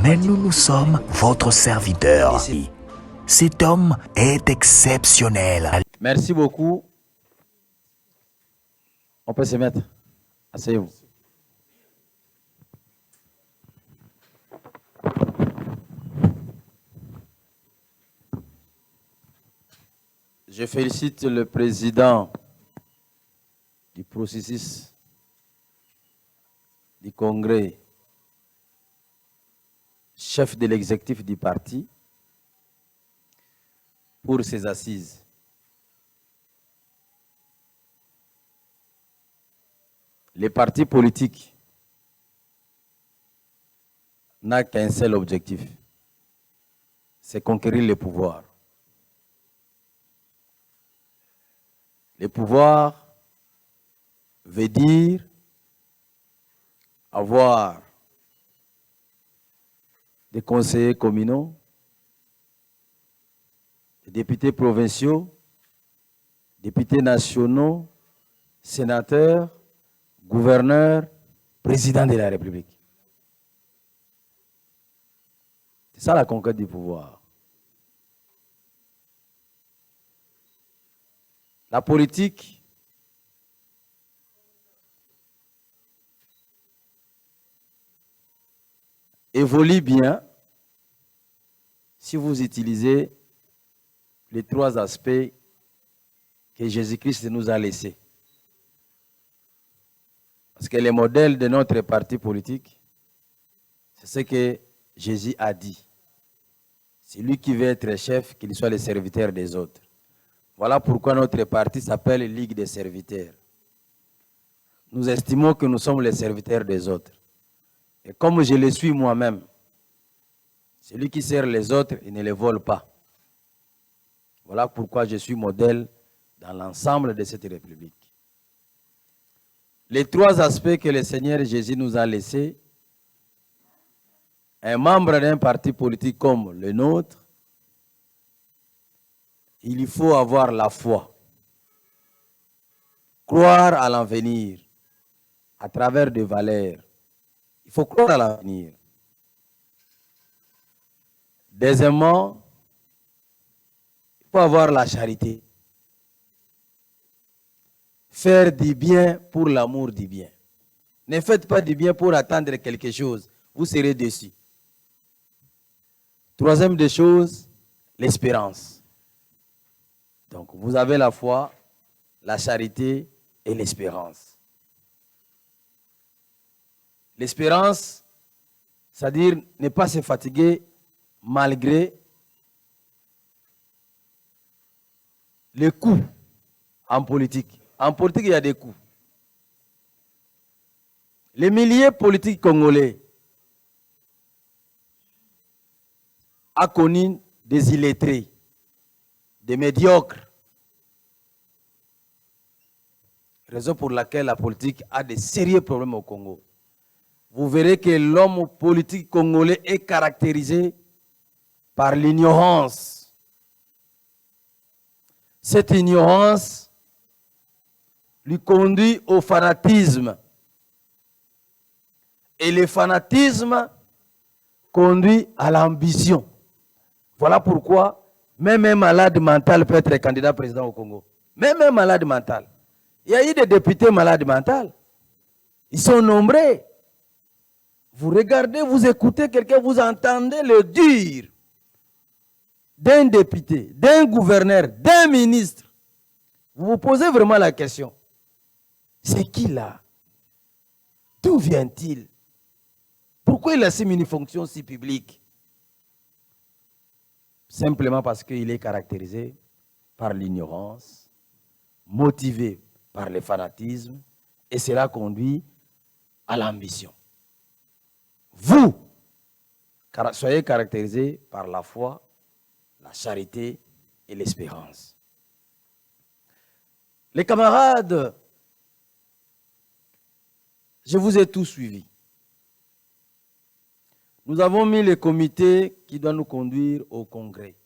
mais nous sommes votre serviteur. Cet homme est exceptionnel. Merci beaucoup. On peut se mettre. Asseyez-vous. Je félicite le président du processus du Congrès, chef de l'exécutif du parti, pour ses assises. Les partis politiques n'ont qu'un seul objectif, c'est conquérir le pouvoir. Le pouvoir veut dire avoir des conseillers communaux, des députés provinciaux, députés nationaux, sénateurs, gouverneurs, président de la République. C'est ça la conquête du pouvoir. La politique évolue bien si vous utilisez les trois aspects que Jésus-Christ nous a laissés. Parce que le modèle de notre parti politique, c'est ce que Jésus a dit. C'est lui qui veut être chef, qu'il soit le serviteur des autres. Voilà pourquoi notre parti s'appelle Ligue des serviteurs. Nous estimons que nous sommes les serviteurs des autres. Et comme je le suis moi-même, celui qui sert les autres, il ne les vole pas. Voilà pourquoi je suis modèle dans l'ensemble de cette République. Les trois aspects que le Seigneur Jésus nous a laissés, un membre d'un parti politique comme le nôtre, il faut avoir la foi, croire à l'avenir à travers des valeurs. Il faut croire à l'avenir. Deuxièmement, il faut avoir la charité. Faire du bien pour l'amour du bien. Ne faites pas du bien pour attendre quelque chose. Vous serez déçus. Troisième des choses, l'espérance. Donc, vous avez la foi, la charité et l'espérance. L'espérance, c'est-à-dire ne pas se fatiguer malgré les coups en politique. En politique, il y a des coups. Les milliers politiques congolais ont connu des illettrés, des médiocres. Raison pour laquelle la politique a de sérieux problèmes au Congo. Vous verrez que l'homme politique congolais est caractérisé par l'ignorance. Cette ignorance lui conduit au fanatisme. Et le fanatisme conduit à l'ambition. Voilà pourquoi même un malade mental peut être candidat président au Congo. Même un malade mental. Il y a eu des députés malades mentaux. Ils sont nombreux. Vous regardez, vous écoutez quelqu'un, vous entendez le dire d'un député, d'un gouverneur, d'un ministre. Vous vous posez vraiment la question. C'est qui là? D'où vient-il? Pourquoi il a ces mini-fonctions si publiques? Simplement parce qu'il est caractérisé par l'ignorance, motivé par le fanatisme, et cela conduit à l'ambition. Vous, soyez caractérisés par la foi, la charité et l'espérance. Les camarades, je vous ai tous suivis. Nous avons mis le comité qui doit nous conduire au Congrès.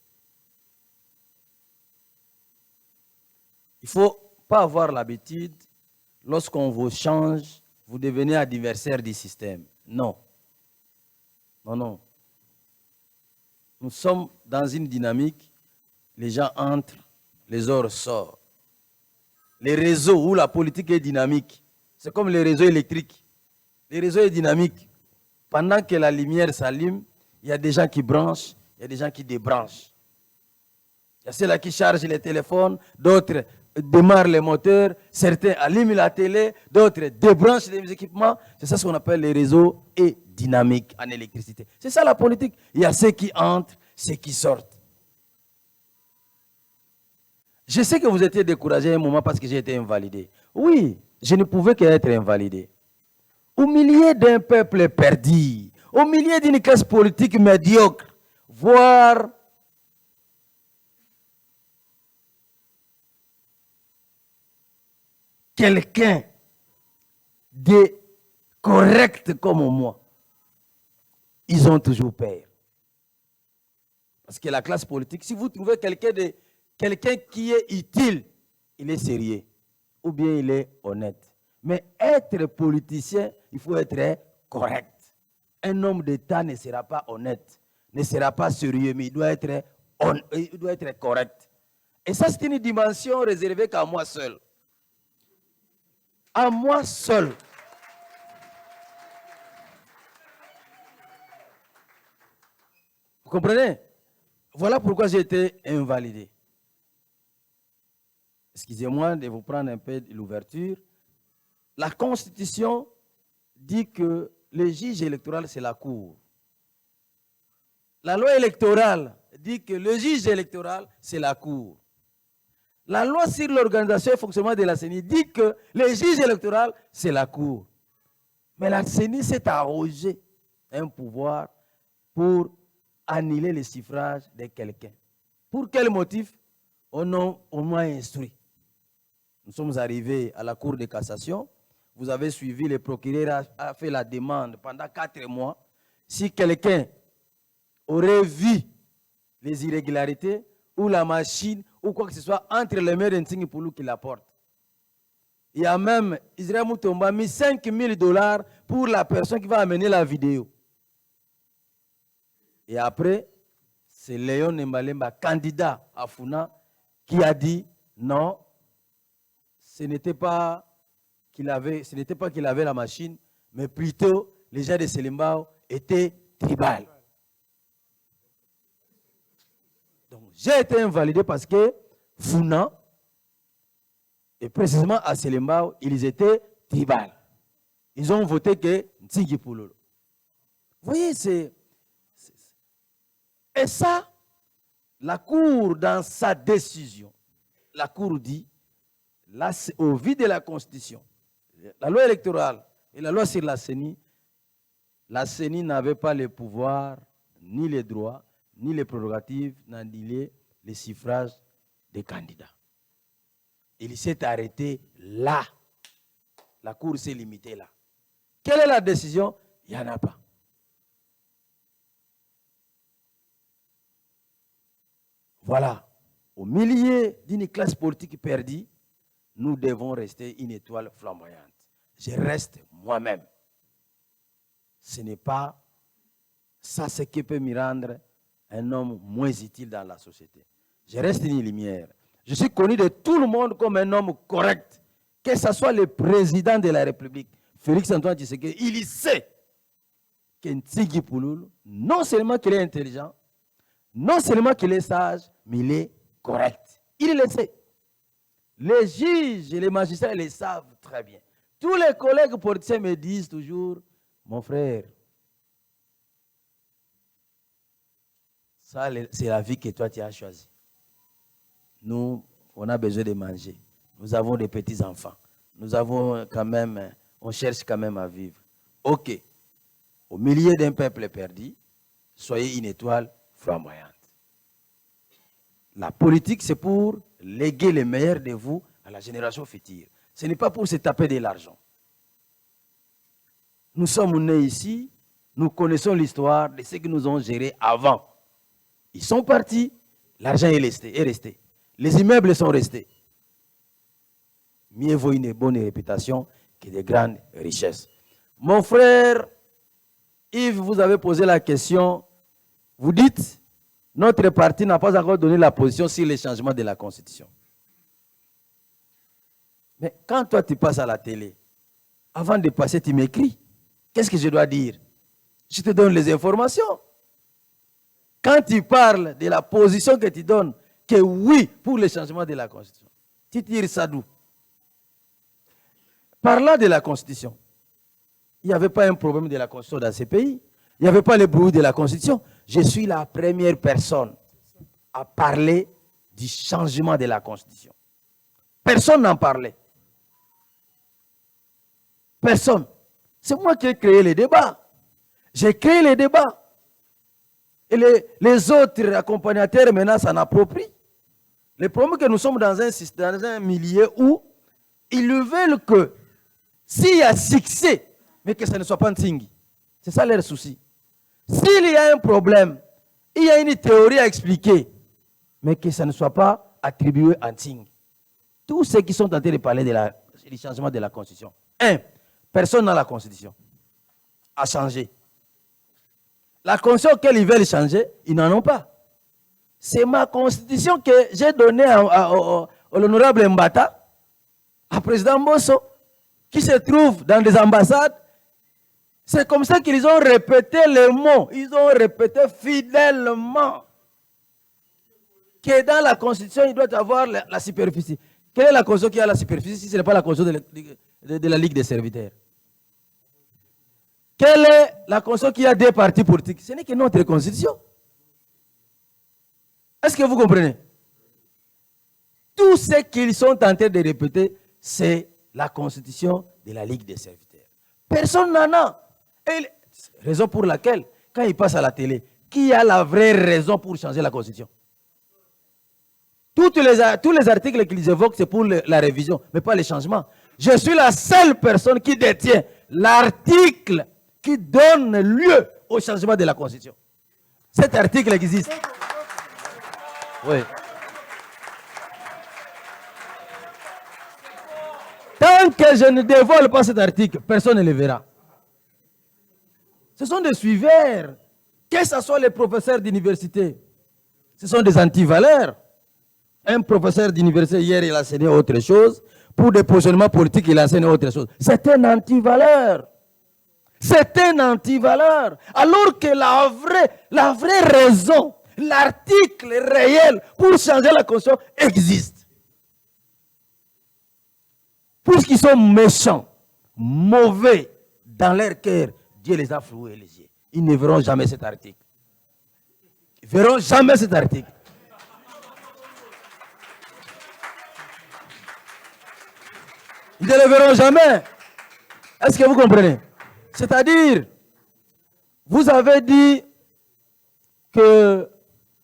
Il ne faut pas avoir l'habitude, lorsqu'on vous change, vous devenez adversaire du système. Non. Non, non. Nous sommes dans une dynamique, les gens entrent, les autres sortent. Les réseaux où la politique est dynamique, c'est comme les réseaux électriques. Les réseaux sont dynamiques. Pendant que la lumière s'allume, il y a des gens qui branchent, il y a des gens qui débranchent. Il y a ceux-là qui chargent les téléphones, d'autres démarrent les moteurs, certains allument la télé, d'autres débranchent les équipements. C'est ça ce qu'on appelle les réseaux et dynamiques en électricité. C'est ça la politique. Il y a ceux qui entrent, ceux qui sortent. Je sais que vous étiez découragé à un moment parce que j'ai été invalidé. Oui, je ne pouvais qu'être invalidé. Au milieu d'un peuple perdu, au milieu d'une classe politique médiocre, voir quelqu'un de correct comme moi, ils ont toujours peur. Parce que la classe politique, si vous trouvez quelqu'un qui est utile, il est sérieux, ou bien il est honnête. Mais être politicien, il faut être correct. Un homme d'État ne sera pas honnête, ne sera pas sérieux, mais il doit être correct. Et ça, c'est une dimension réservée qu'à moi seul. À moi seul. Vous comprenez? Voilà pourquoi j'ai été invalidé. Excusez-moi de vous prendre un peu de l'ouverture. La Constitution dit que le juge électoral, c'est la Cour. La loi électorale dit que le juge électoral, c'est la Cour. La loi sur l'organisation et le fonctionnement de la CENI dit que le juge électoral, c'est la Cour. Mais la CENI s'est arrogé un pouvoir pour annuler le suffrage de quelqu'un. Pour quel motif? On m'a instruit. Nous sommes arrivés à la Cour de cassation. Vous avez suivi, le procureur a fait la demande pendant 4 mois. Si quelqu'un aurait vu les irrégularités ou la machine ou quoi que ce soit entre les mains d'un Nsinghi Poulou qui l'apporte. Il y a même Israël Moutomba mis $5 000 pour la personne qui va amener la vidéo. Et après, c'est Léon Nembalemba, candidat à Funa, qui a dit non, ce n'était pas qu'il avait la machine, mais plutôt les gens de Selimbao étaient tribales. Donc j'ai été invalidé parce que Funa, et précisément à Selimbao, ils étaient tribales. Ils ont voté que Nsinghi Poulou. Vous voyez, et ça, la Cour, dans sa décision, la Cour dit, là, au vu de la Constitution, la loi électorale et la loi sur la CENI n'avait pas le pouvoir, ni les droits, ni les prérogatives, d'annuler les suffrages des candidats. Il s'est arrêté là. La Cour s'est limitée là. Quelle est la décision? Il n'y en a pas. Voilà. Au milieu d'une classe politique perdue, nous devons rester une étoile flamboyante. Je reste moi-même. Ce n'est pas ça ce qui peut me rendre un homme moins utile dans la société. Je reste une lumière. Je suis connu de tout le monde comme un homme correct. Que ce soit le président de la République, Félix Antoine Tshisekedi, il sait que Nsinghi Poulou, non seulement qu'il est intelligent, non seulement qu'il est sage, mais il est correct. Il le sait. Les juges et les magistrats le savent très bien. Tous les collègues politiciens me disent toujours, mon frère, ça c'est la vie que toi tu as choisie. Nous, on a besoin de manger. Nous avons des petits-enfants. Nous avons quand même, on cherche quand même à vivre. Ok. Au milieu d'un peuple perdu, soyez une étoile flamboyante. La politique, c'est pour léguer le meilleur de vous à la génération future. Ce n'est pas pour se taper de l'argent. Nous sommes nés ici, nous connaissons l'histoire de ceux qui nous ont gérés avant. Ils sont partis, l'argent est resté. Les immeubles sont restés. Mieux vaut une bonne réputation que de grandes richesses. Mon frère Yves, vous avez posé la question. Vous dites, notre parti n'a pas encore donné la position sur les changements de la Constitution. Mais quand toi tu passes à la télé, avant de passer, tu m'écris. Qu'est-ce que je dois dire? Je te donne les informations. Quand tu parles de la position que tu donnes, que oui, pour le changement de la Constitution, tu tires ça d'où? Parlant de la Constitution, il n'y avait pas un problème de la Constitution dans ces pays. Il n'y avait pas le bruit de la Constitution. Je suis la première personne à parler du changement de la Constitution. Personne n'en parlait. Personne. C'est moi qui ai créé les débats. J'ai créé les débats. Et les autres accompagnateurs, maintenant, s'en approprient. Le problème est que nous sommes dans un milieu où ils veulent que s'il y a succès, mais que ça ne soit pas un tingui. C'est ça leur souci. S'il y a un problème, il y a une théorie à expliquer, mais que ça ne soit pas attribué à tingui. Tous ceux qui sont en train de parler du changement de la Constitution. Personne dans la Constitution a changé. La Constitution qu'ils veulent changer, ils n'en ont pas. C'est ma Constitution que j'ai donnée à l'honorable Mbata, à président Bosso, qui se trouve dans des ambassades. C'est comme ça qu'ils ont répété les mots. Ils ont répété fidèlement que dans la Constitution, il doit y avoir la superficie. Quelle est la Constitution qui a la superficie si ce n'est pas la Constitution de la Ligue des serviteurs? Quelle est la Constitution qui a des partis politiques? Ce n'est que notre Constitution. Est-ce que vous comprenez? Tout ce qu'ils sont tentés de répéter, c'est la Constitution de la Ligue des serviteurs. Personne n'en a. Raison pour laquelle, quand ils passent à la télé, qui a la vraie raison pour changer la Constitution? Tous les articles qu'ils évoquent, c'est pour la révision, mais pas les changements. Je suis la seule personne qui détient l'article qui donne lieu au changement de la Constitution. Cet article existe. Oui. Tant que je ne dévoile pas cet article, personne ne le verra. Ce sont des suiveurs. Que ce soit les professeurs d'université, ce sont des antivaleurs. Un professeur d'université, hier, il a enseigné autre chose. Pour des positionnements politiques, il a enseigné autre chose. C'est un antivaleur. C'est un antivaleur. Alors que la vraie raison, l'article réel pour changer la Constitution existe. Pour ceux qui sont méchants, mauvais dans leur cœur, Dieu les a floués les yeux. Ils ne verront jamais cet article. Ils ne verront jamais cet article. Ils ne le verront jamais. Est-ce que vous comprenez? C'est-à-dire, vous avez dit que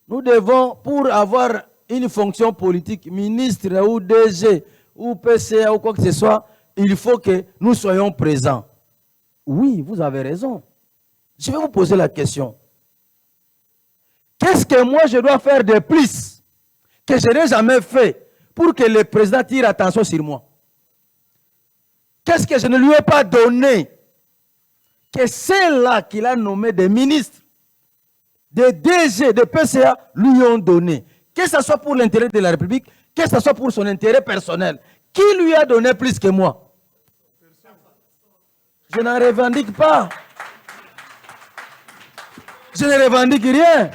nous devons, pour avoir une fonction politique, ministre ou DG ou PCA ou quoi que ce soit, il faut que nous soyons présents. Oui, vous avez raison. Je vais vous poser la question. Qu'est-ce que moi je dois faire de plus que je n'ai jamais fait pour que le président tire attention sur moi? Qu'est-ce que je ne lui ai pas donné que ceux-là qu'il a nommés des ministres, des DG, des PCA, lui ont donné? Que ce soit pour l'intérêt de la République, que ce soit pour son intérêt personnel. Qui lui a donné plus que moi? Je n'en revendique pas. Je ne revendique rien.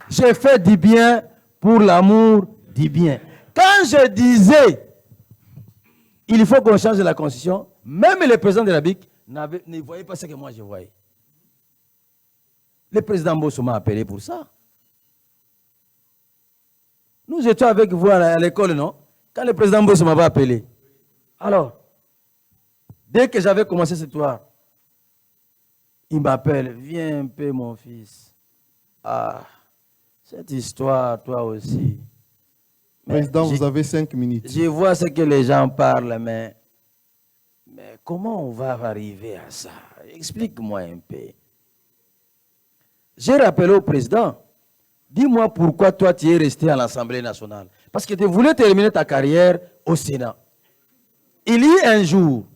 J'ai fait du bien pour l'amour du bien. Quand je disais il faut qu'on change la Constitution, même le président de la République ne voyait pas ce que moi je voyais. Le président Bosso m'a appelé pour ça. Nous étions avec vous à l'école, non? Quand le président Bosso m'avait appelé. Alors, dès que j'avais commencé cette histoire, il m'appelle, viens un peu mon fils. Ah, cette histoire, toi aussi. Président, vous avez 5 minutes. Je vois ce que les gens parlent, mais comment on va arriver à ça? Explique-moi un peu. J'ai rappelé au président, dis-moi pourquoi toi tu es resté à l'Assemblée nationale. Parce que tu voulais terminer ta carrière au Sénat. Il y a un jour,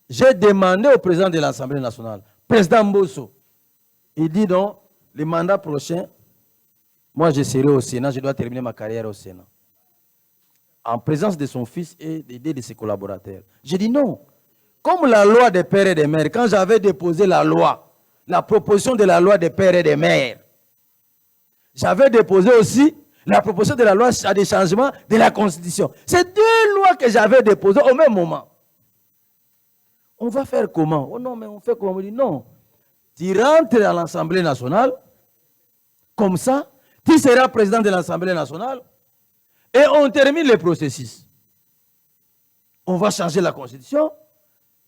j'ai demandé au président de l'Assemblée nationale, président Bosso, il dit donc, le mandat prochain, moi je serai au Sénat, je dois terminer ma carrière au Sénat. En présence de son fils et de ses collaborateurs. J'ai dit non. Comme la loi des pères et des mères, quand j'avais déposé la loi, la proposition de la loi des pères et des mères, j'avais déposé aussi la proposition de la loi à des changements de la Constitution. C'est deux lois que j'avais déposées au même moment. On va faire comment? Oh non, mais on fait comment? On dit non. Tu rentres à l'Assemblée nationale, comme ça, tu seras président de l'Assemblée nationale, et on termine le processus. On va changer la Constitution,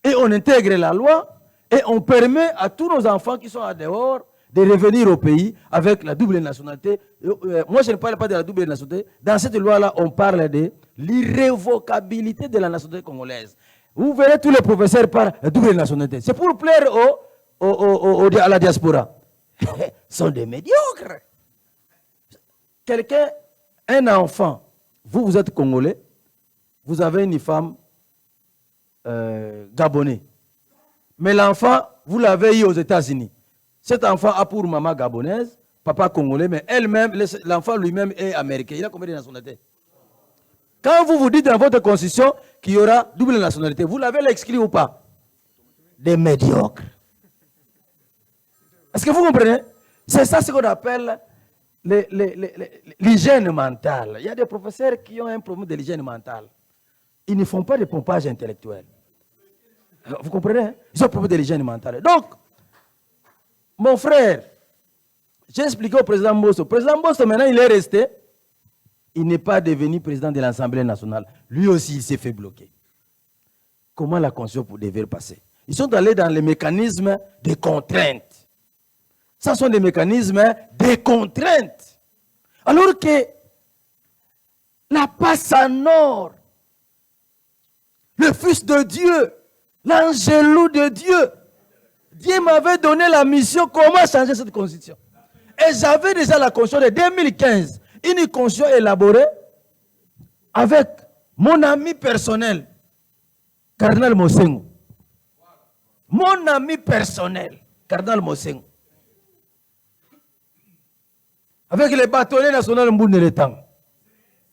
et on intègre la loi, et on permet à tous nos enfants qui sont à dehors de revenir au pays avec la double nationalité. Moi, je ne parle pas de la double nationalité. Dans cette loi-là, on parle de l'irrévocabilité de la nationalité congolaise. Vous verrez tous les professeurs par la double nationalité. C'est pour plaire à la diaspora. Ils sont des médiocres. Quelqu'un, un enfant, vous êtes congolais, vous avez une femme gabonais. Mais l'enfant, vous l'avez eu aux États-Unis. Cet enfant a pour maman gabonaise, papa congolais, mais elle-même, l'enfant lui-même est américain. Il a combien de nationalités? Quand vous vous dites dans votre constitution qu'il y aura double nationalité, vous l'avez exclu ou pas? Des médiocres. Est-ce que vous comprenez? C'est ça ce qu'on appelle l'hygiène mentale. Il y a des professeurs qui ont un problème de l'hygiène mentale. Ils ne font pas de pompage intellectuel. Vous comprenez? Ils ont un problème de l'hygiène mentale. Donc, mon frère, j'ai expliqué au président Mbosso. Le président Mbosso, maintenant, il est resté. Il n'est pas devenu président de l'Assemblée nationale. Lui aussi, il s'est fait bloquer. Comment la Constitution devait passer? Ils sont allés dans les mécanismes de contrainte. Ce sont des mécanismes de contrainte. Alors que la passe en or, le Fils de Dieu, l'Angélou de Dieu, Dieu m'avait donné la mission comment changer cette constitution. Et j'avais déjà la constitution de 2015, une constitution élaborée avec mon ami personnel, Cardinal Mosengo. Mon ami personnel, Cardinal Mosengo. Avec les bâtonnets nationaux Mboune et le temps.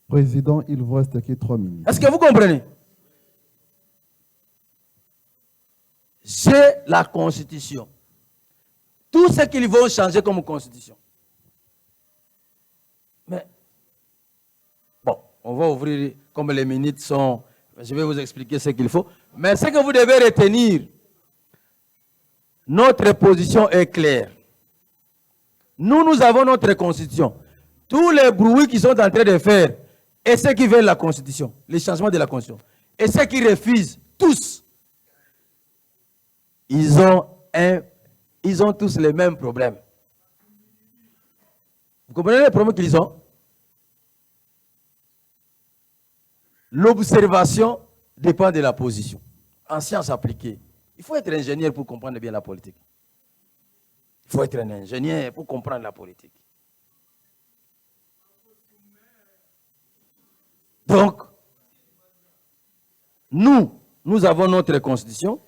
Président, il vous reste que 3 minutes. Est-ce que vous comprenez? J'ai la constitution. Tout ce qu'ils vont changer comme constitution. Mais, bon, on va ouvrir, comme les minutes sont, je vais vous expliquer ce qu'il faut. Mais ce que vous devez retenir, notre position est claire. Nous avons notre constitution. Tous les bruits qu'ils sont en train de faire, et ceux qui veulent la constitution, les changements de la constitution, et ceux qui refusent, tous, ils ont tous les mêmes problèmes. Vous comprenez les problèmes qu'ils ont? L'observation dépend de la position. En sciences appliquées, il faut être ingénieur pour comprendre bien la politique. Il faut être un ingénieur pour comprendre la politique. Donc, nous avons notre constitution.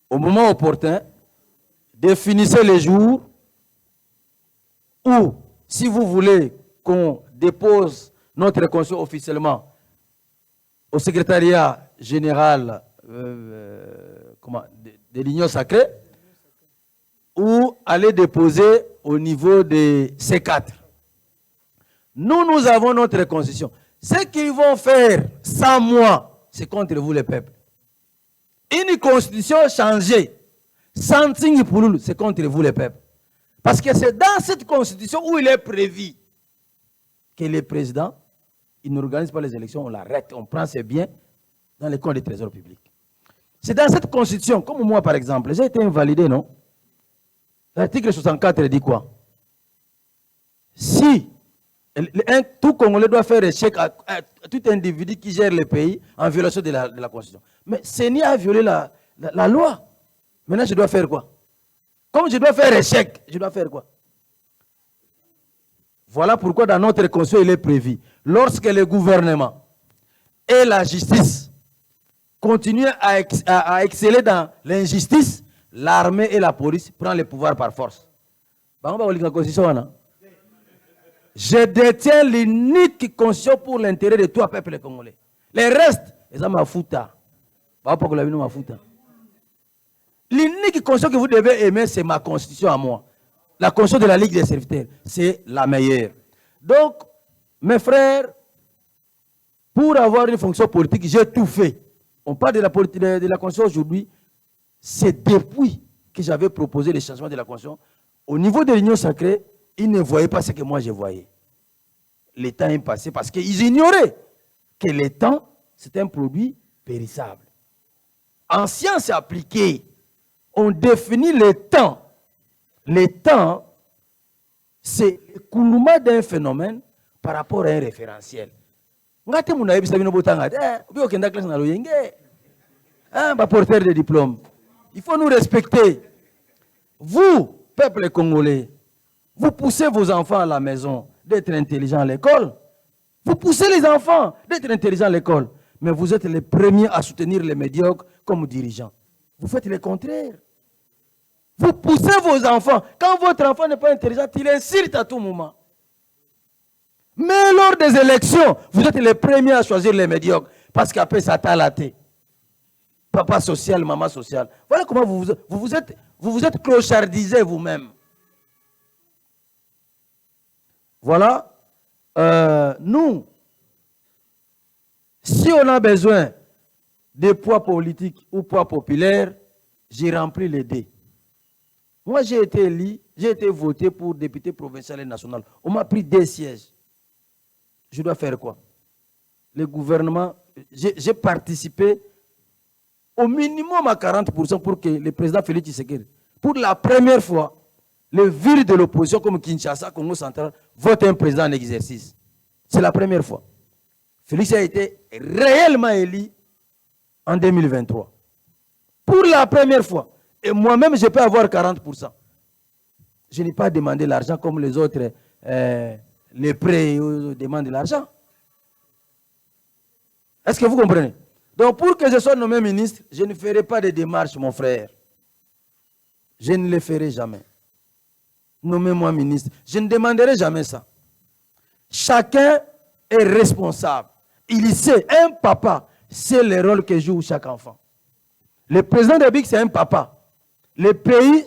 Au moment opportun, définissez les jours où, si vous voulez qu'on dépose notre constitution officiellement au secrétariat général de l'Union sacrée, ou aller déposer au niveau de C4. Nous avons notre constitution. Ce qu'ils vont faire sans moi, c'est contre vous les peuples. Une constitution changée, sans signe pour nous, c'est contre vous les peuples. Parce que c'est dans cette constitution où il est prévu que le président, il n'organise pas les élections, on l'arrête, on prend ses biens dans les comptes du trésor public. C'est dans cette constitution, comme moi par exemple, j'ai été invalidé, non? L'article 64 dit quoi? Si tout Congolais doit faire échec à tout individu qui gère le pays en violation de la Constitution. Mais CENI a violé la loi. Maintenant, je dois faire quoi? Comme je dois faire échec, je dois faire quoi? Voilà pourquoi dans notre Constitution, il est prévu. Lorsque le gouvernement et la justice continuent à exceller dans l'injustice, l'armée et la police prennent le pouvoir par force. Je détiens l'unique constitution pour l'intérêt de tout le peuple congolais. Les restes, ils ont ma fouta. L'unique constitution que vous devez aimer, c'est ma constitution à moi. La constitution de la Ligue des serviteurs, c'est la meilleure. Donc, mes frères, pour avoir une fonction politique, j'ai tout fait. On parle de la constitution aujourd'hui. C'est depuis que j'avais proposé les changements de la constitution. Au niveau de l'Union sacrée, ils ne voyaient pas ce que moi je voyais. Le temps est passé parce qu'ils ignoraient que le temps, c'est un produit périssable. En sciences appliquées, on définit le temps. Le temps, c'est l'écoulement d'un phénomène par rapport à un référentiel. Porteur de diplôme. Il faut nous respecter. Vous, peuple congolais, vous poussez vos enfants à la maison d'être intelligents à l'école. Vous poussez les enfants d'être intelligents à l'école. Mais vous êtes les premiers à soutenir les médiocres comme dirigeants. Vous faites le contraire. Vous poussez vos enfants. Quand votre enfant n'est pas intelligent, il insulte à tout moment. Mais lors des élections, vous êtes les premiers à choisir les médiocres. Parce qu'après, ça t'a laté. Papa social, maman social. Voilà comment vous vous êtes clochardisé vous-même. Voilà. Nous, si on a besoin de poids politique ou poids populaire, j'ai rempli les dés. Moi, j'ai été élu, j'ai été voté pour député provincial et national. On m'a pris 2 sièges. Je dois faire quoi? Le gouvernement, j'ai participé au minimum à 40% pour que le président Félix Tshisekedi, pour la première fois, les villes de l'opposition comme Kinshasa, Congo central, votent un président en exercice. C'est la première fois. Félix a été réellement élu en 2023. Pour la première fois. Et moi-même, je peux avoir 40%. Je n'ai pas demandé l'argent comme les autres, les prêts demandent de l'argent. Est-ce que vous comprenez? Donc, pour que je sois nommé ministre, je ne ferai pas de démarche, mon frère. Je ne le ferai jamais. Nommez-moi ministre. Je ne demanderai jamais ça. Chacun est responsable. Il sait, un papa, c'est le rôle que joue chaque enfant. Le président de la République, c'est un papa. Le pays,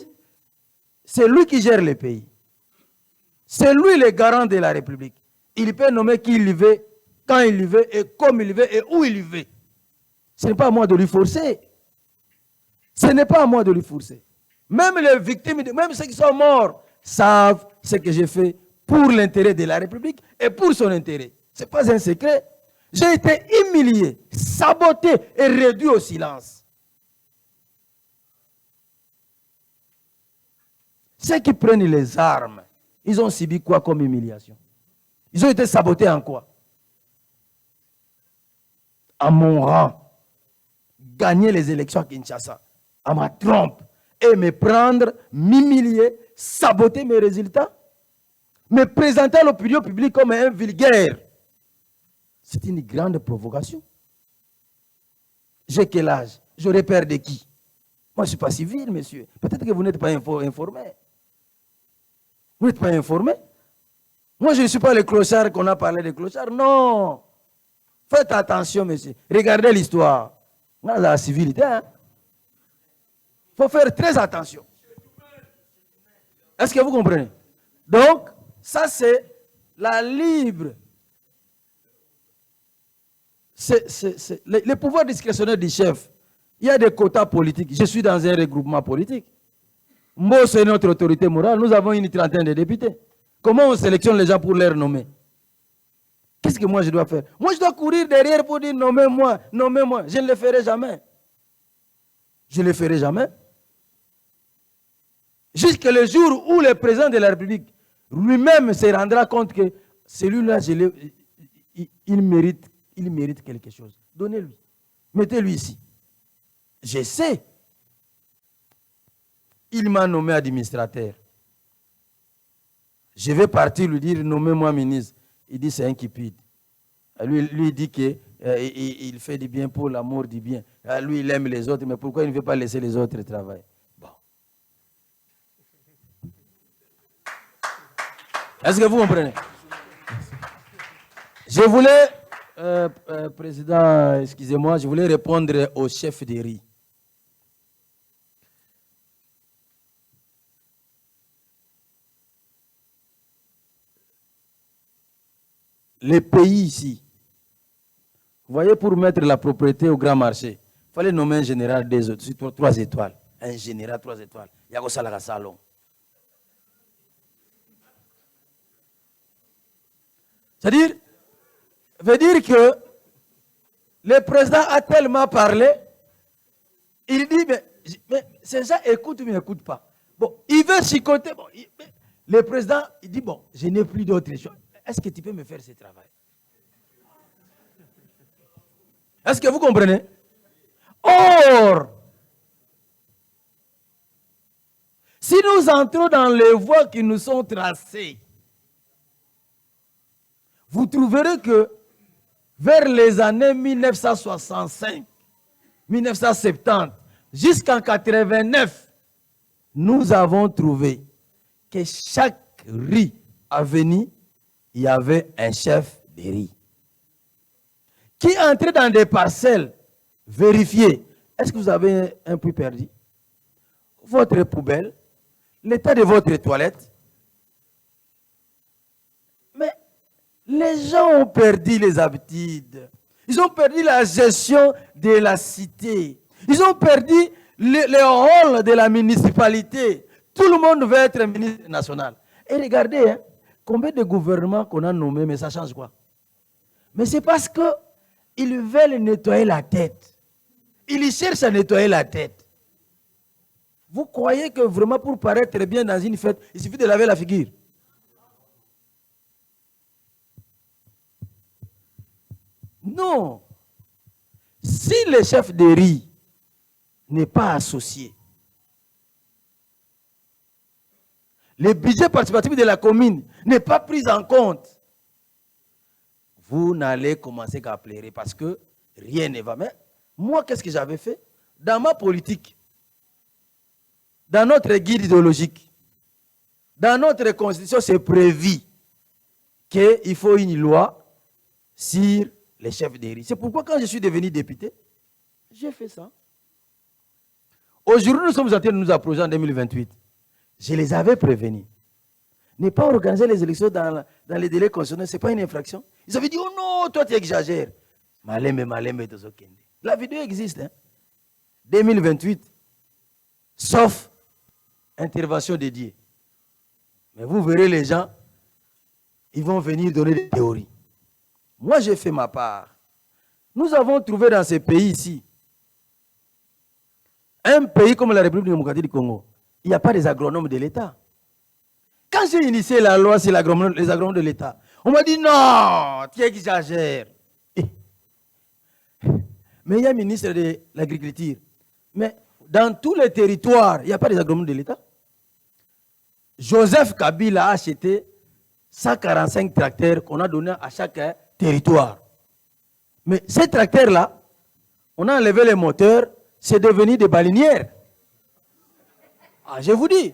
c'est lui qui gère le pays. C'est lui le garant de la République. Il peut nommer qui il veut, quand il veut, et comme il veut, et où il veut. Ce n'est pas à moi de lui forcer. Ce n'est pas à moi de lui forcer. Même les victimes, même ceux qui sont morts, savent ce que j'ai fait pour l'intérêt de la République et pour son intérêt. Ce n'est pas un secret. J'ai été humilié, saboté et réduit au silence. Ceux qui prennent les armes, ils ont subi quoi comme humiliation? Ils ont été sabotés en quoi? À mon rang. Gagner les élections à Kinshasa, à ma trompe, et me prendre, m'humilier, saboter mes résultats, me présenter à l'opinion publique comme un vulgaire. C'est une grande provocation. J'ai quel âge? J'aurais peur de qui? Moi, je ne suis pas civil, monsieur. Peut-être que vous n'êtes pas informé. Vous n'êtes pas informé? Moi, je ne suis pas le clochard qu'on a parlé de clochard. Non. Faites attention, monsieur. Regardez l'histoire. Dans la civilité, il faut faire très attention. Est-ce que vous comprenez? Donc, ça c'est la libre. C'est le pouvoir discrétionnaire du chef. Il y a des quotas politiques. Je suis dans un regroupement politique. Moi, c'est notre autorité morale. Nous avons une trentaine de députés. Comment on sélectionne les gens pour les nommer? Qu'est-ce que moi je dois faire? Moi, je dois courir derrière pour dire nommez-moi, nommez-moi. Je ne le ferai jamais. Je ne le ferai jamais. Jusqu'à le jour où le président de la République lui-même se rendra compte que celui-là, il mérite quelque chose. Donnez-lui. Mettez-lui ici. Je sais. Il m'a nommé administrateur. Je vais partir lui dire nommez-moi ministre. Il dit c'est un cupide. Lui, il dit qu'il fait du bien pour l'amour du bien. Lui, il aime les autres, mais pourquoi il ne veut pas laisser les autres travailler? Bon. Est-ce que vous comprenez? Je voulais, Président, excusez-moi, je voulais répondre au chef des riz. Les pays ici, vous voyez, pour mettre la propriété au grand marché, il fallait nommer un général 3 étoiles. Un général 3 étoiles. Il y a ça salon. C'est-à-dire, veut dire que le président a tellement parlé, il dit, mais ces gens écoutent ou ne m'écoutent pas. Bon, il veut chicoter. Bon, le président, il dit, bon, je n'ai plus d'autre choix. Est-ce que tu peux me faire ce travail? Est-ce que vous comprenez? Or, si nous entrons dans les voies qui nous sont tracées, vous trouverez que vers les années 1965, 1970, jusqu'en 89, nous avons trouvé que chaque riz avenue, il y avait un chef de riz qui entrait dans des parcelles vérifiées. Est-ce que vous avez un puits perdu? Votre poubelle, l'état de votre toilette. Mais les gens ont perdu les habitudes. Ils ont perdu la gestion de la cité. Ils ont perdu le rôle de la municipalité. Tout le monde veut être ministre national. Et regardez, hein, combien de gouvernements qu'on a nommés, mais ça change quoi? Mais c'est parce qu'ils veulent nettoyer la tête. Ils cherchent à nettoyer la tête. Vous croyez que vraiment pour paraître bien dans une fête, il suffit de laver la figure? Non. Si le chef de riz n'est pas associé, le budget participatif de la commune n'est pas pris en compte, vous n'allez commencer qu'à pleurer parce que rien ne va. Mais moi, qu'est-ce que j'avais fait? Dans ma politique, dans notre guide idéologique, dans notre constitution, c'est prévu qu'il faut une loi sur les chefs de riz. C'est pourquoi quand je suis devenu député, j'ai fait ça. Aujourd'hui, nous sommes en train de nous approcher en 2028. Je les avais prévenus. Ne pas organiser les élections dans les délais constitutionnels, ce n'est pas une infraction. Ils avaient dit, oh non, toi tu exagères. La vidéo existe. Hein? 2028, sauf intervention dédiée. Mais vous verrez les gens, ils vont venir donner des théories. Moi, j'ai fait ma part. Nous avons trouvé dans ces pays ici, un pays comme la République démocratique du Congo, il n'y a pas des agronomes de l'État. Quand j'ai initié la loi sur les agronomes de l'État, on m'a dit non, tu exagères. Mais il y a un ministre de l'Agriculture. Mais dans tous les territoires, il n'y a pas des agronomes de l'État. Joseph Kabila a acheté 145 tracteurs qu'on a donnés à chaque territoire. Mais ces tracteurs-là, on a enlevé les moteurs, c'est devenu des balinières. Ah, je vous dis,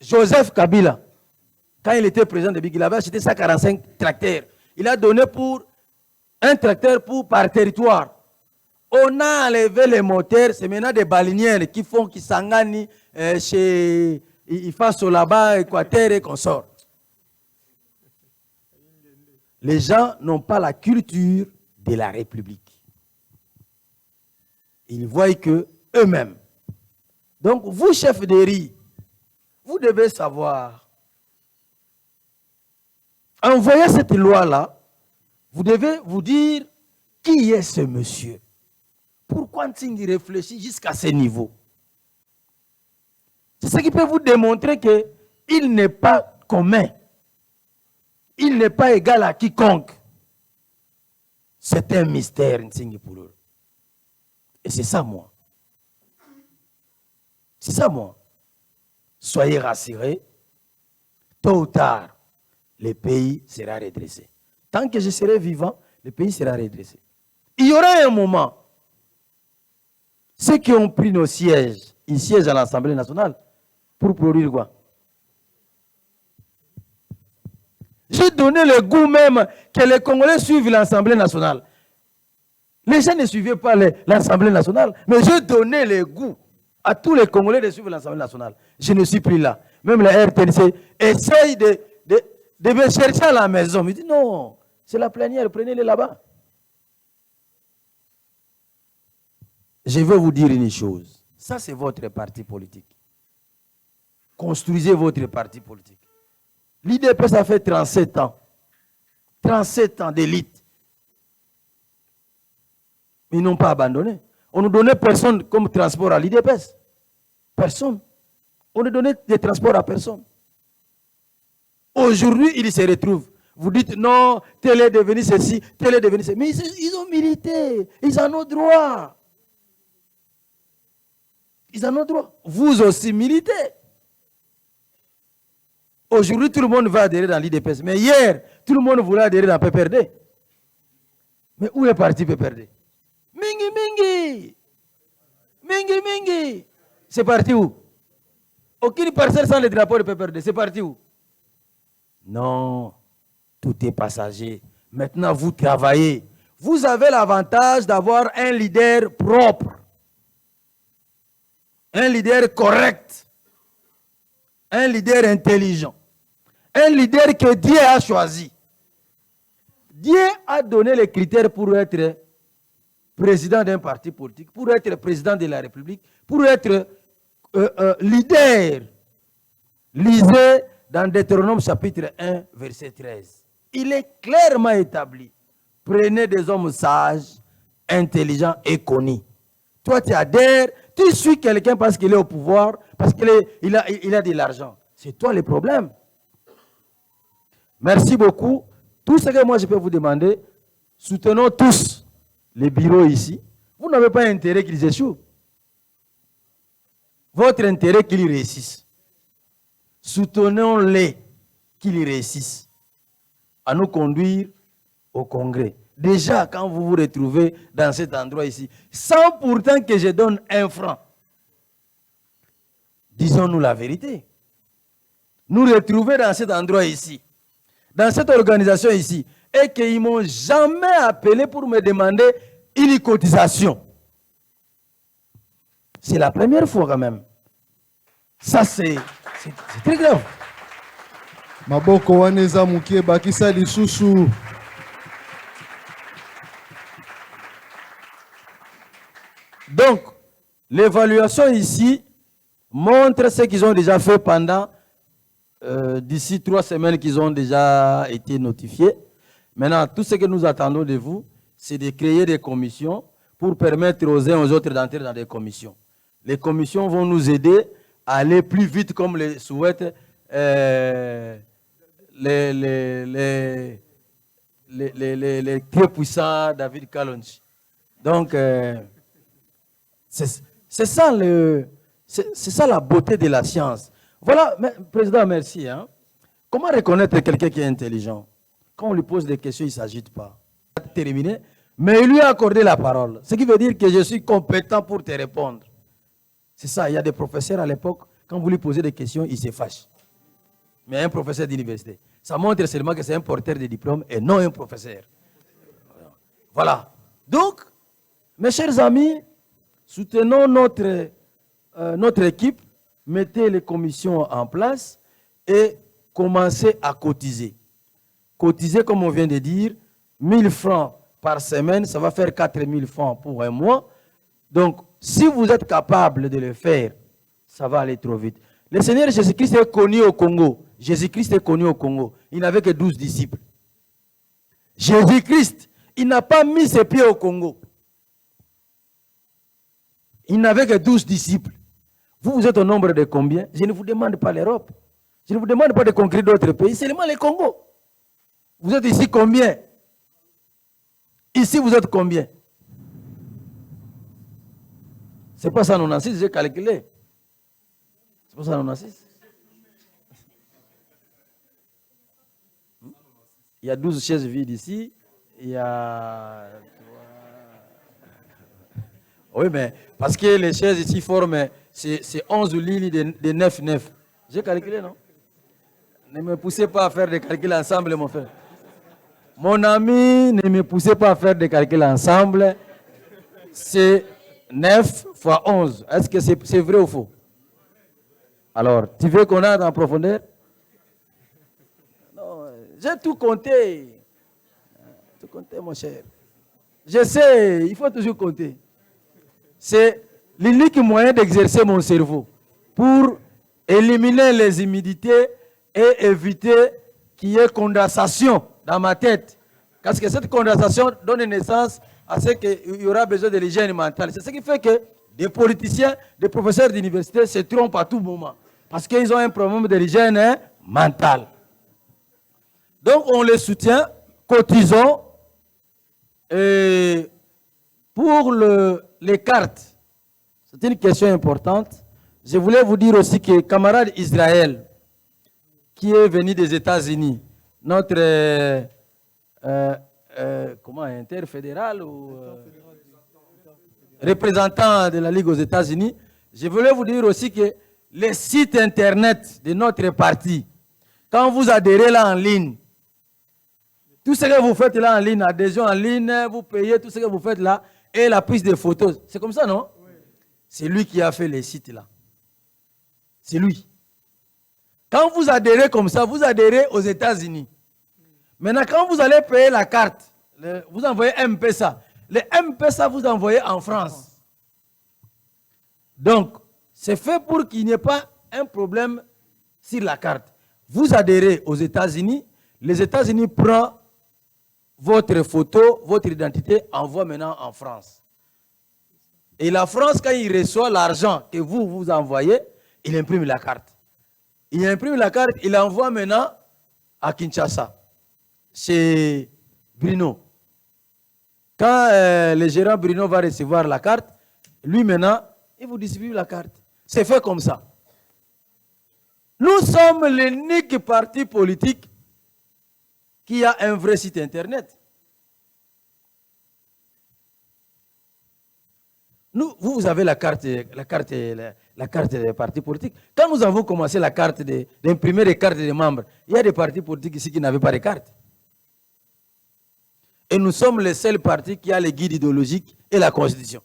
Joseph Kabila, quand il était président de BIC, il avait acheté 145 tracteurs. Il a donné pour un tracteur par territoire. On a enlevé les moteurs, c'est maintenant des balinières qui s'engagent chez Ifaso là-bas, Équateur et consorts. Les gens n'ont pas la culture de la République. Ils voient que eux-mêmes. Donc, vous, chefs de riz, vous devez savoir, en voyant cette loi-là, vous devez vous dire, qui est ce monsieur? Pourquoi il réfléchit jusqu'à ce niveau? C'est ce qui peut vous démontrer qu'il n'est pas commun. Il n'est pas égal à quiconque. C'est un mystère, pour eux. Et c'est ça, moi. C'est ça, moi. Soyez rassurés. Tôt ou tard, le pays sera redressé. Tant que je serai vivant, le pays sera redressé. Il y aura un moment, ceux qui ont pris nos sièges, ils siègent à l'Assemblée nationale pour produire quoi? J'ai donné le goût même que les Congolais suivent l'Assemblée nationale. Les gens ne suivaient pas l'Assemblée nationale, mais j'ai donné le goût à tous les Congolais de suivre l'Assemblée nationale. Je ne suis plus là. Même la RTNC essaye de me chercher à la maison. Il dit non, c'est la plénière, prenez-les là-bas. Je vais vous dire une chose. Ça, c'est votre parti politique. Construisez votre parti politique. L'IDP, ça fait 37 ans. 37 ans d'élite. Ils n'ont pas abandonné. On ne donnait personne comme transport à l'IDPS. Personne. On ne donnait des transports à personne. Aujourd'hui, ils se retrouvent. Vous dites non, tel est devenu ceci, tel est devenu ceci. Mais ils ont milité. Ils en ont droit. Ils en ont droit. Vous aussi militez. Aujourd'hui, tout le monde va adhérer dans l'IDPS. Mais hier, tout le monde voulait adhérer dans PPRD. Mais où est parti PPRD? Mingi, mingi. Mingi, mingi. C'est parti où? Aucune parcelle sans le drapeau de PPRD. C'est parti où? Non. Tout est passager. Maintenant, vous travaillez. Vous avez l'avantage d'avoir un leader propre. Un leader correct. Un leader intelligent. Un leader que Dieu a choisi. Dieu a donné les critères pour être président d'un parti politique, pour être président de la République, pour être leader. Lisez dans Deutéronome chapitre 1, verset 13. Il est clairement établi. Prenez des hommes sages, intelligents et connus. Toi, tu adhères, tu suis quelqu'un parce qu'il est au pouvoir, parce qu'il a de l'argent. C'est toi le problème. Merci beaucoup. Tout ce que moi je peux vous demander, soutenons tous les bureaux ici. Vous n'avez pas intérêt qu'ils échouent. Votre intérêt qu'ils réussissent. Soutenons-les qu'ils réussissent à nous conduire au Congrès. Déjà, quand vous vous retrouvez dans cet endroit ici, sans pourtant que je donne un franc, disons-nous la vérité. Nous retrouver dans cet endroit ici, dans cette organisation ici, et qu'ils ne m'ont jamais appelé pour me demander une cotisation. C'est la première fois quand même. Ça, c'est très grave. Maboko waneza mukie bakisa lisusu. Donc, l'évaluation ici montre ce qu'ils ont déjà fait pendant d'ici 3 semaines qu'ils ont déjà été notifiés. Maintenant, tout ce que nous attendons de vous, c'est de créer des commissions pour permettre aux uns aux autres d'entrer dans des commissions. Les commissions vont nous aider à aller plus vite comme le souhaitent les très puissants David Kalonji. Donc, c'est ça la beauté de la science. Voilà, Président, merci. Hein. Comment reconnaître quelqu'un qui est intelligent? Quand on lui pose des questions, il ne s'agite pas. Terminé, mais il lui a accordé la parole. Ce qui veut dire que je suis compétent pour te répondre. C'est ça, il y a des professeurs à l'époque, quand vous lui posez des questions, il se fâche. Mais un professeur d'université. Ça montre seulement que c'est un porteur de diplôme et non un professeur. Voilà. Donc, mes chers amis, soutenons notre équipe, mettez les commissions en place et commencez à cotiser. Cotiser, comme on vient de dire, 1000 francs par semaine, ça va faire 4000 francs pour un mois. Donc, si vous êtes capable de le faire, ça va aller trop vite. Le Seigneur Jésus-Christ est connu au Congo. Jésus-Christ est connu au Congo. Il n'avait que 12 disciples. Jésus-Christ, il n'a pas mis ses pieds au Congo. Il n'avait que 12 disciples. Vous êtes au nombre de combien? Je ne vous demande pas l'Europe. Je ne vous demande pas de conquérir d'autres pays, c'est seulement le Congo. Vous êtes ici combien? Ici, vous êtes combien? C'est pas 196, j'ai calculé. C'est pas 196. Il y a 12 chaises vides ici. Il y a... Oui, mais parce que les chaises ici forment, c'est 11 lignes de 9. J'ai calculé, non? Ne me poussez pas à faire des calculs ensemble, mon frère. Mon ami, ne me poussez pas à faire des calculs ensemble. C'est 9 fois 11. Est-ce que c'est vrai ou faux? Alors, tu veux qu'on aille en profondeur? Non, j'ai tout compté. Tout compté, mon cher. Je sais, il faut toujours compter. C'est l'unique moyen d'exercer mon cerveau pour éliminer les humidités et éviter qu'il y ait condensation dans ma tête. Parce que cette condensation donne naissance à ce qu'il y aura besoin de l'hygiène mentale. C'est ce qui fait que des politiciens, des professeurs d'université se trompent à tout moment. Parce qu'ils ont un problème de l'hygiène mentale. Donc on les soutient, cotisons. Et pour les cartes, c'est une question importante. Je voulais vous dire aussi que camarade Israël, qui est venu des États-Unis, notre comment, interfédéral ou représentant de la Ligue aux États-Unis, je voulais vous dire aussi que les sites internet de notre parti, quand vous adhérez là en ligne, tout ce que vous faites là en ligne, adhésion en ligne, vous payez tout ce que vous faites là, et la prise de photos. C'est comme ça, non? Oui. C'est lui qui a fait les sites là. C'est lui. Quand vous adhérez comme ça, vous adhérez aux États-Unis. Maintenant, quand vous allez payer la carte, vous envoyez M-Pesa. Le M-Pesa, vous envoyez en France. Donc, c'est fait pour qu'il n'y ait pas un problème sur la carte. Vous adhérez aux États-Unis, les États-Unis prennent votre photo, votre identité, envoie maintenant en France. Et la France, quand il reçoit l'argent que vous envoyez, il imprime la carte. Il imprime la carte, il envoie maintenant à Kinshasa, chez Bruno. Quand le gérant Bruno va recevoir la carte, lui maintenant, il vous distribue la carte. C'est fait comme ça. Nous sommes l'unique parti politique qui a un vrai site internet. Vous avez la carte des partis politiques. Quand nous avons commencé la carte d'imprimer les cartes des membres, il y a des partis politiques ici qui n'avaient pas de carte. Et nous sommes les seuls partis qui ont les guides idéologiques et la constitution.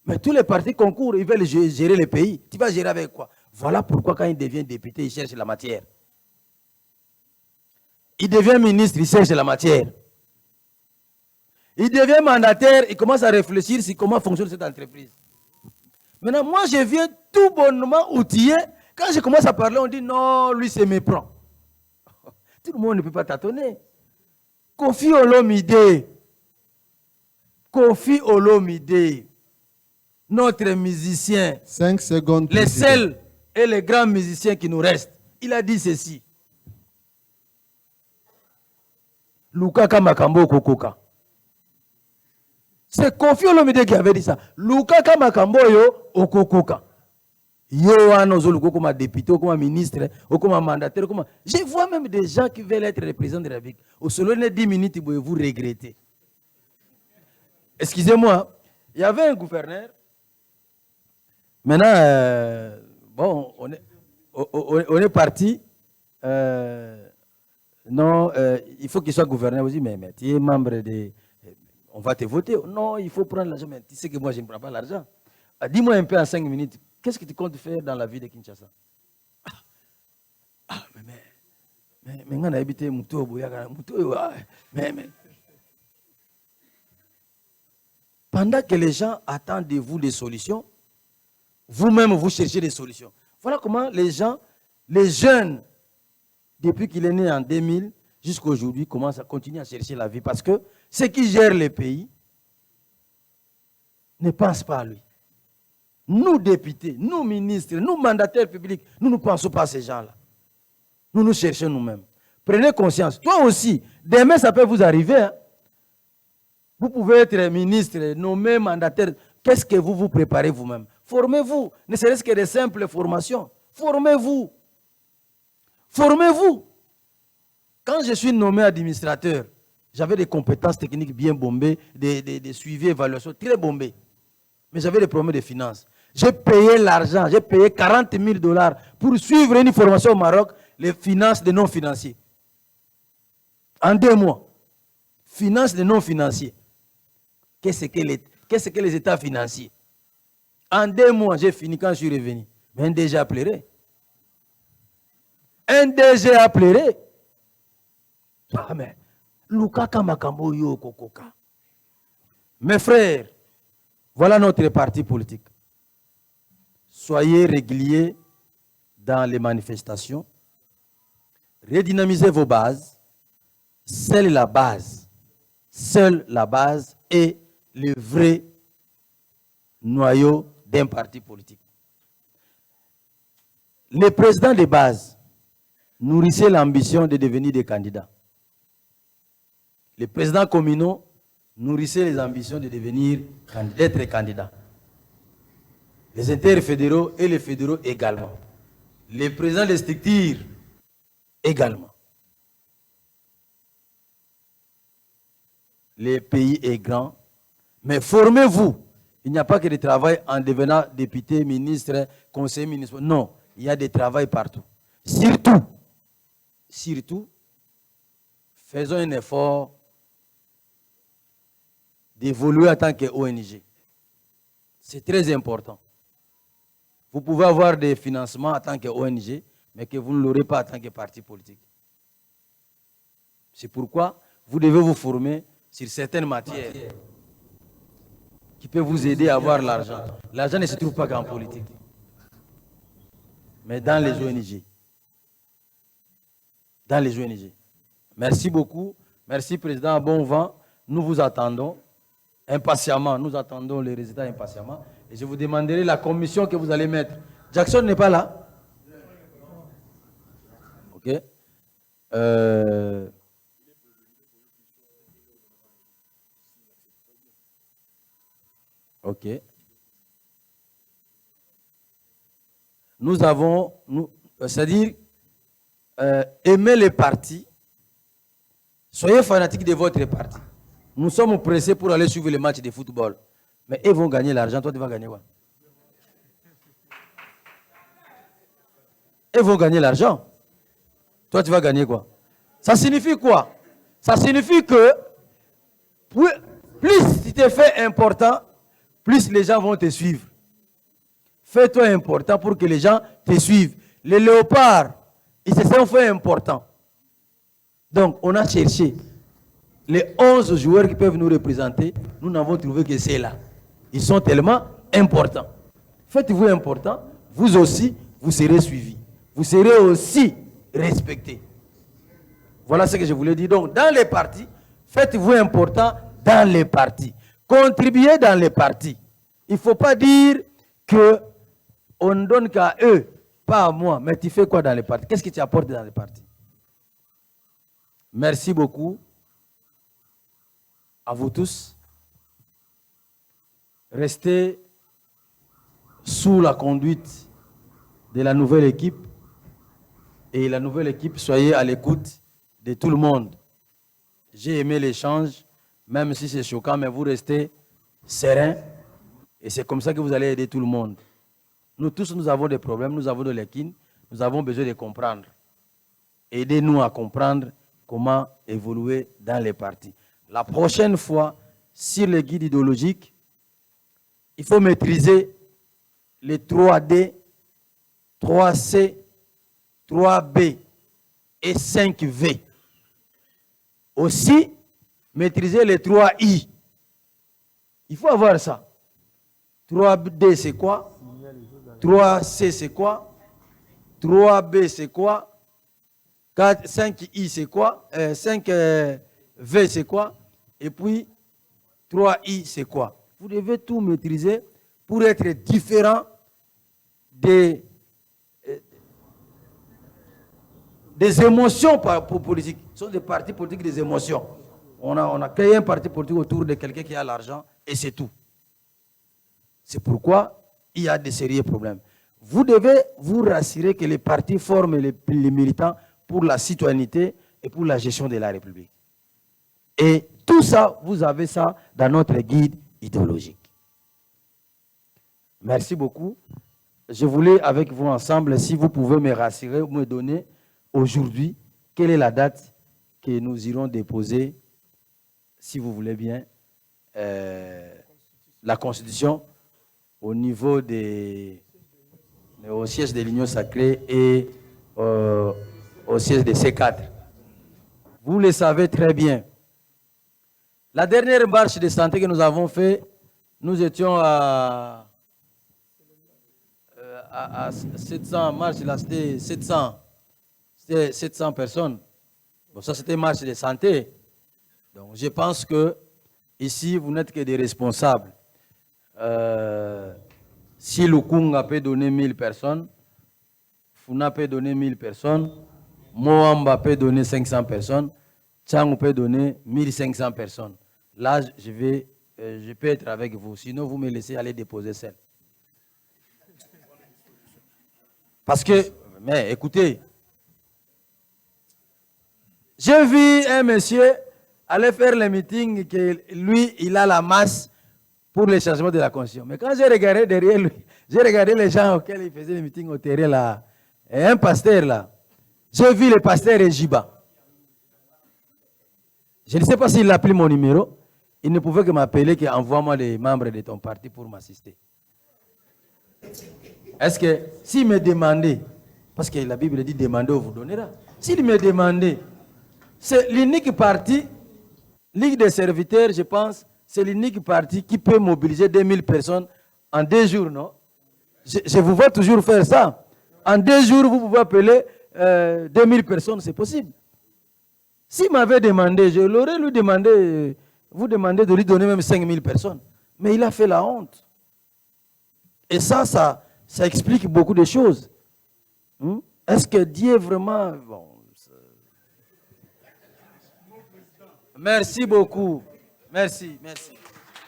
Mais tous les partis concourent, ils veulent gérer le pays. Tu vas gérer avec quoi? Voilà pourquoi quand il devient député, il cherche la matière. Il devient ministre, il cherche la matière. Il devient mandataire, il commence à réfléchir sur comment fonctionne cette entreprise. Maintenant, moi, je viens tout bonnement outillé. Quand je commence à parler, on dit non, lui, c'est méprend. Tout le monde ne peut pas tâtonner. Kofi Olomide, notre musicien, 5 secondes. les seuls et les grands musiciens qui nous restent, il a dit ceci. Lukaka Makambo Kokoka. C'est Kofi Olomide qui avait dit ça. Lukaka Makambo yo Okokoka. Yo anozo comme député, comme ministre, comme mandataire, comme. Je vois même des gens qui veulent être représentants de la République. Au solo de 10 minutes, vous regrettez. Excusez-moi, il y avait un gouverneur. Maintenant, bon, on est parti. Non, il faut qu'il soit gouverneur aussi, mais tu es membre de. On va te voter. Non, il faut prendre l'argent. Mais tu sais que moi, je ne prends pas l'argent. Dis-moi un peu en 5 minutes, qu'est-ce que tu comptes faire dans la vie de Kinshasa? Mais on a habité pendant que les gens attendent de vous des solutions, vous-même, vous cherchez des solutions. Voilà comment les gens, les jeunes, depuis qu'il est né en 2000 jusqu'à aujourd'hui, commencent à continuer à chercher la vie. Parce que ceux qui gèrent les pays ne pensent pas à lui. Nous, députés, nous, ministres, nous, mandataires publics, nous ne pensons pas à ces gens-là. Nous nous cherchons nous-mêmes. Prenez conscience. Toi aussi, demain, ça peut vous arriver. Hein? Vous pouvez être ministre, nommé mandataire. Qu'est-ce que vous vous préparez vous-même? Formez-vous. Ne serait-ce que des simples formations. Formez-vous. Formez-vous. Quand je suis nommé administrateur, j'avais des compétences techniques bien bombées, des suivis, évaluations très bombées. Mais j'avais des problèmes de finances. J'ai payé l'argent, j'ai payé $40 000 pour suivre une formation au Maroc les finances des non-financiers. En 2 mois. Finances des non-financiers. Qu'est-ce que les États financiers? En 2 mois, j'ai fini quand je suis revenu. Mais un DG a pleuré. Un DG a pleuré. Ah, mais Lukaka Makambo yo kokoka. Mes frères, voilà notre parti politique. Soyez réguliers dans les manifestations. Redynamisez vos bases. Seule la base est le vrai noyau d'un parti politique. Les présidents de base nourrissaient l'ambition de devenir des candidats. Les présidents communaux nourrissaient les ambitions de devenir, d'être candidats. Les interfédéraux et les fédéraux également. Les présidents des structures également. Le pays est grand, mais formez-vous. Il n'y a pas que de travail en devenant député, ministre, conseiller municipal. Non, il y a des travail partout. Surtout, faisons un effort d'évoluer en tant qu'ONG. C'est très important. Vous pouvez avoir des financements en tant qu'ONG, mais que vous ne l'aurez pas en tant que parti politique. C'est pourquoi vous devez vous former sur certaines matières qui peuvent vous aider à avoir l'argent. L'argent ne se trouve pas qu'en politique, mais dans les ONG. Dans les ONG. Merci beaucoup. Merci, Président. Bon vent. Nous vous attendons impatiemment. Nous attendons les résultats impatiemment. Et je vous demanderai la commission que vous allez mettre. Jackson n'est pas là? OK. OK. Nous avons, c'est-à-dire, aimer les partis. Soyez fanatiques de votre parti. Nous sommes pressés pour aller suivre les matchs de football. Mais ils vont gagner l'argent, toi tu vas gagner quoi? Ils vont gagner l'argent. Toi tu vas gagner quoi? Ça signifie quoi? Ça signifie que plus tu te fais important, plus les gens vont te suivre. Fais-toi important pour que les gens te suivent. Les léopards, ils se sont fait importants. Donc, on a cherché les 11 joueurs qui peuvent nous représenter. Nous n'avons trouvé que ceux-là. Ils sont tellement importants. Faites-vous important, vous aussi, vous serez suivis. Vous serez aussi respectés. Voilà ce que je voulais dire. Donc, dans les partis, faites-vous important dans les partis. Contribuez dans les partis. Il ne faut pas dire qu'on ne donne qu'à eux, pas à moi. Mais tu fais quoi dans les partis? Qu'est-ce que tu apportes dans les partis? Merci beaucoup à vous tous. Restez sous la conduite de la nouvelle équipe. Et la nouvelle équipe, soyez à l'écoute de tout le monde. J'ai aimé l'échange, même si c'est choquant, mais vous restez serein. Et c'est comme ça que vous allez aider tout le monde. Nous tous, nous avons des problèmes, nous avons de l'équine, nous avons besoin de comprendre. Aidez-nous à comprendre comment évoluer dans les partis. La prochaine fois, sur les guides idéologiques, il faut maîtriser les 3D, 3C, 3B et 5V. Aussi, maîtriser les 3I. Il faut avoir ça. 3D, c'est quoi? 3C, c'est quoi? 3B, c'est quoi? 5I, c'est quoi? 5V, c'est quoi? Et puis, 3I, c'est quoi? Vous devez tout maîtriser pour être différent des émotions politiques. Ce sont des partis politiques des émotions. On a créé un parti politique autour de quelqu'un qui a l'argent et c'est tout. C'est pourquoi il y a des sérieux problèmes. Vous devez vous rassurer que les partis forment les militants pour la citoyenneté et pour la gestion de la République. Et tout ça, vous avez ça dans notre guide idéologique. Merci beaucoup. Je voulais avec vous ensemble, si vous pouvez me rassurer, me donner aujourd'hui, quelle est la date que nous irons déposer, si vous voulez bien, la Constitution au niveau au siège de l'Union sacrée et au siège de C4. Vous le savez très bien. La dernière marche de santé que nous avons faite, nous étions à 700, marche là, c'était 700 personnes. Bon, ça c'était marche de santé. Donc je pense que ici, vous n'êtes que des responsables. Si Lukunga peut donner 1000 personnes, Funa peut donner 1000 personnes, Moamba peut donner 500 personnes, Tchangou peut donner 1500 personnes. Là, je peux être avec vous. Sinon, vous me laissez aller déposer celle. Parce que, mais écoutez, j'ai vu un monsieur aller faire le meeting que lui, il a la masse pour le changement de la Constitution. Mais quand j'ai regardé derrière lui, j'ai regardé les gens auxquels il faisait le meeting au terrain là, et un pasteur là, j'ai vu le pasteur Ejiba. Je ne sais pas s'il a appelé mon numéro, il ne pouvait que m'appeler qu'envoie-moi les membres de ton parti pour m'assister. Est-ce que s'il me demandait, parce que la Bible dit demandez, on vous donnera. S'il me demandait, c'est l'unique parti, Ligue des serviteurs, je pense, c'est l'unique parti qui peut mobiliser 2000 personnes en 2 jours, non? Je vous vois toujours faire ça. En 2 jours, vous pouvez appeler 2000 personnes, c'est possible. S'il m'avait demandé, je l'aurais lui demandé, vous demandez de lui donner même 5000 personnes. Mais il a fait la honte. Et ça explique beaucoup de choses. Est-ce que Dieu vraiment... Bon, merci beaucoup. Merci.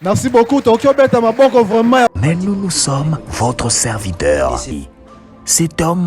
Merci beaucoup. Tokyo Beta Maboko, vraiment. Mais nous sommes votre serviteur. Cet homme